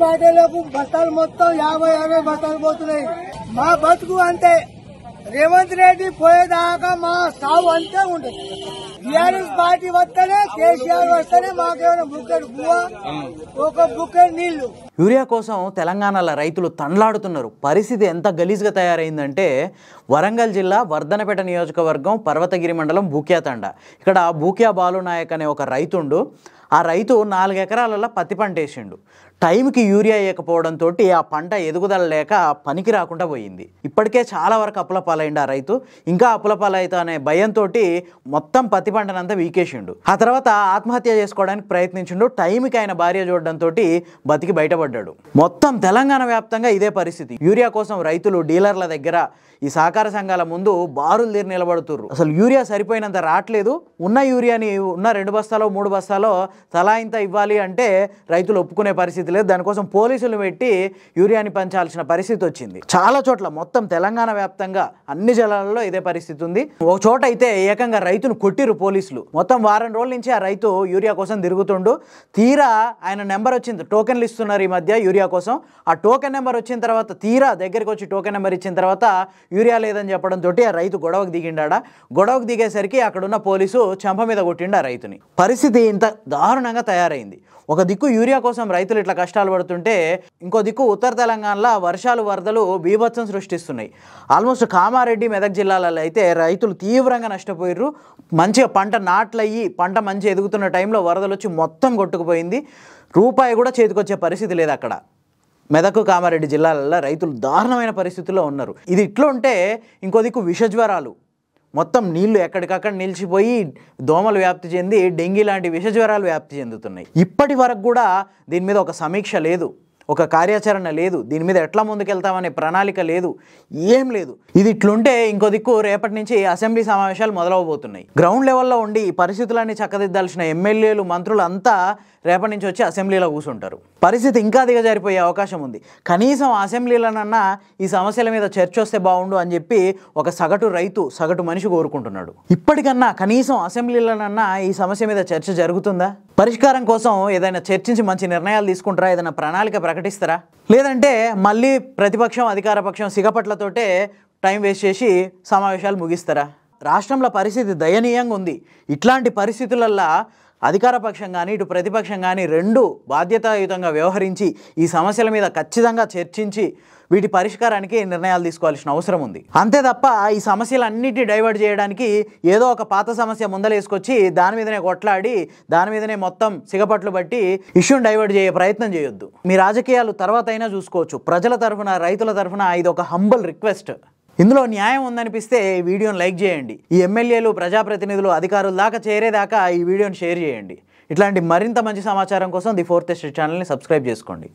పార్టీలకు బస్తాలు మొత్తం 50 బస్తాలు పోతున్నాయి. మా బతుకు అంతే. రేవంత్ రెడ్డి పోయేదాకా మా సాగు అంతే ఉండదు. టీఆర్ఎస్ పార్టీ వస్తేనే, కేసీఆర్ వస్తేనే మాకేమైనా బుక్కెడు బువ్వ, ఒక బుక్కెడు నీళ్లు. యూరియా కోసం తెలంగాణలో రైతులు తండ్లాడుతున్నారు. పరిస్థితి ఎంత గలీజ్గా తయారైందంటే వరంగల్ జిల్లా వర్ధనపేట నియోజకవర్గం పర్వతగిరి మండలం బూక్యా తండ. ఇక్కడ బూక్యా బాలునాయక్ అనే ఒక రైతుండు. ఆ రైతు 4 ఎకరాలలో పత్తి పంట వేసిండు. టైంకి యూరియా వేయకపోవడంతో ఆ పంట ఎదుగుదల లేక పనికి రాకుండా పోయింది. ఇప్పటికే చాలా వరకు అప్పుల పాలైండు ఆ రైతు. ఇంకా అప్పుల పాలైతా అనే భయంతో మొత్తం పత్తి పంటనంతా వీకేసిండు. ఆ తర్వాత ఆత్మహత్య చేసుకోవడానికి ప్రయత్నించిండు. టైంకి ఆయన భార్య చూడడంతో బతికి బయటపడ్డాడు. మొత్తం తెలంగాణ వ్యాప్తంగా ఇదే పరిస్థితి. యూరియా కోసం రైతులు డీలర్ల దగ్గర, ఈ సహకార సంఘాల ముందు బారులు తీరి నిలబడుతుర్రు. అసలు యూరియా సరిపోయినంత రావట్లేదు. ఉన్న యూరియాని ఉన్న 2 బస్తాలో 3 బస్తాలో తలా ఇంత ఇవ్వాలి అంటే రైతులు ఒప్పుకునే పరిస్థితి లేదు. దానికోసం పోలీసులు పెట్టి యూరియాని పంచాల్సిన పరిస్థితి వచ్చింది. చాలా చోట్ల మొత్తం తెలంగాణ వ్యాప్తంగా అన్ని జిల్లాలలో ఇదే పరిస్థితి ఉంది. ఒక చోట అయితే ఏకంగా రైతును కొట్టిరు పోలీసులు. మొత్తం వారం రోజుల నుంచి ఆ రైతు యూరియా కోసం తిరుగుతుండు. తీరా ఆయన నెంబర్ వచ్చింది. టోకెన్లు ఇస్తున్నారు ఈ మధ్య యూరియా కోసం. ఆ టోకెన్ నెంబర్ వచ్చిన తర్వాత తీరా దగ్గరికి వచ్చి టోకెన్ నెంబర్ ఇచ్చిన తర్వాత యూరియా లేదని చెప్పడంతో ఆ రైతు గొడవకు దిగిండా. గొడవకు దిగేసరికి అక్కడున్న పోలీసు చెంప మీద కొట్టిండు ఆ రైతుని. పరిస్థితి ఇంత దారుణంగా తయారైంది. ఒక దిక్కు యూరియా కోసం రైతులు ఇట్లా కష్టాలు పడుతుంటే, ఇంకో దిక్కు ఉత్తర తెలంగాణలో వర్షాలు వరదలు బీభత్సం సృష్టిస్తున్నాయి. ఆల్మోస్ట్ కామారెడ్డి, మెదక్ జిల్లాలలో అయితే రైతులు తీవ్రంగా నష్టపోయారు. మంచిగా పంట నాట్లయ్యి పంట మంచి ఎదుగుతున్న టైంలో వరదలు వచ్చి మొత్తం కొట్టుకుపోయింది. రూపాయి కూడా చేతికొచ్చే పరిస్థితి లేదు అక్కడ. మెదక్, కామారెడ్డి జిల్లాలలో రైతులు దారుణమైన పరిస్థితుల్లో ఉన్నారు. ఇది ఇట్లా ఉంటే ఇంకో దిక్కు విషజ్వరాలు, మొత్తం నీళ్లు ఎక్కడికక్కడ నిలిచిపోయి దోమలు వ్యాప్తి చెంది డెంగీ లాంటి విషజ్వరాలు వ్యాప్తి చెందుతున్నాయి. ఇప్పటి వరకు కూడా దీని మీద ఒక సమీక్ష లేదు, ఒక కార్యాచరణ లేదు, దీని మీద ఎట్లా ముందుకెళ్తామనే ప్రణాళిక లేదు, ఏం లేదు. ఇది ఇట్లుంటే ఇంకో దిక్కు రేపటి నుంచి అసెంబ్లీ సమావేశాలు మొదలవబోతున్నాయి. గ్రౌండ్ లెవెల్లో ఉండి ఈ పరిస్థితులన్నీ చక్కదిద్దాల్సిన ఎమ్మెల్యేలు, మంత్రులు అంతా రేపటి నుంచి వచ్చి అసెంబ్లీలో కూర్చుంటారు. పరిస్థితి ఇంకా దిగజారిపోయే అవకాశం ఉంది. కనీసం అసెంబ్లీలోనన్నా ఈ సమస్యల మీద చర్చ వస్తే బాగుండు అని చెప్పి ఒక సగటు రైతు, సగటు మనిషి కోరుకుంటున్నాడు. ఇప్పటికన్నా కనీసం అసెంబ్లీలోనన్నా ఈ సమస్య మీద చర్చ జరుగుతుందా? పరిష్కారం కోసం ఏదైనా చర్చించి మంచి నిర్ణయాలు తీసుకుంటారా? ఏదైనా ప్రణాళిక ప్రకటిస్తారా? లేదంటే మళ్ళీ ప్రతిపక్షం, అధికార పక్షం సిగపట్లతోటే టైం వేస్ట్ చేసి సమావేశాలు ముగిస్తారా? రాష్ట్రంలో పరిస్థితి దయనీయంగా ఉంది. ఇట్లాంటి పరిస్థితులల్లో అధికార పక్షం కానీ ఇటు ప్రతిపక్షం కానీ రెండు బాధ్యతాయుతంగా వ్యవహరించి ఈ సమస్యల మీద ఖచ్చితంగా చర్చించి వీటి పరిష్కారానికి నిర్ణయాలు తీసుకోవాల్సిన అవసరం ఉంది. అంతే తప్ప ఈ సమస్యలన్నిటిని డైవర్ట్ చేయడానికి ఏదో ఒక పాత సమస్య ముందలేసుకొచ్చి దాని మీదనే కొట్లాడి దాని మీదనే మొత్తం సిగపట్లు బట్టి ఇష్యూని డైవర్ట్ చేసే ప్రయత్నం చేయొద్దు. మీ రాజకీయాలు తర్వాత అయినా చూసుకోవచ్చు. ప్రజల తరఫున, రైతుల తరఫున ఇది ఒక హంబల్ రిక్వెస్ట్. ఇందులో న్యాయం ఉందనిపిస్తే ఈ వీడియోని లైక్ చేయండి. ఈ ఎమ్మెల్యేలు, ప్రజాప్రతినిధులు, అధికారుల దాకా చేరేదాకా ఈ వీడియోని షేర్ చేయండి. ఇట్లాంటి మరింత మంచి సమాచారం కోసం ది 4th Estate ఛానల్ని సబ్స్క్రైబ్ చేసుకోండి.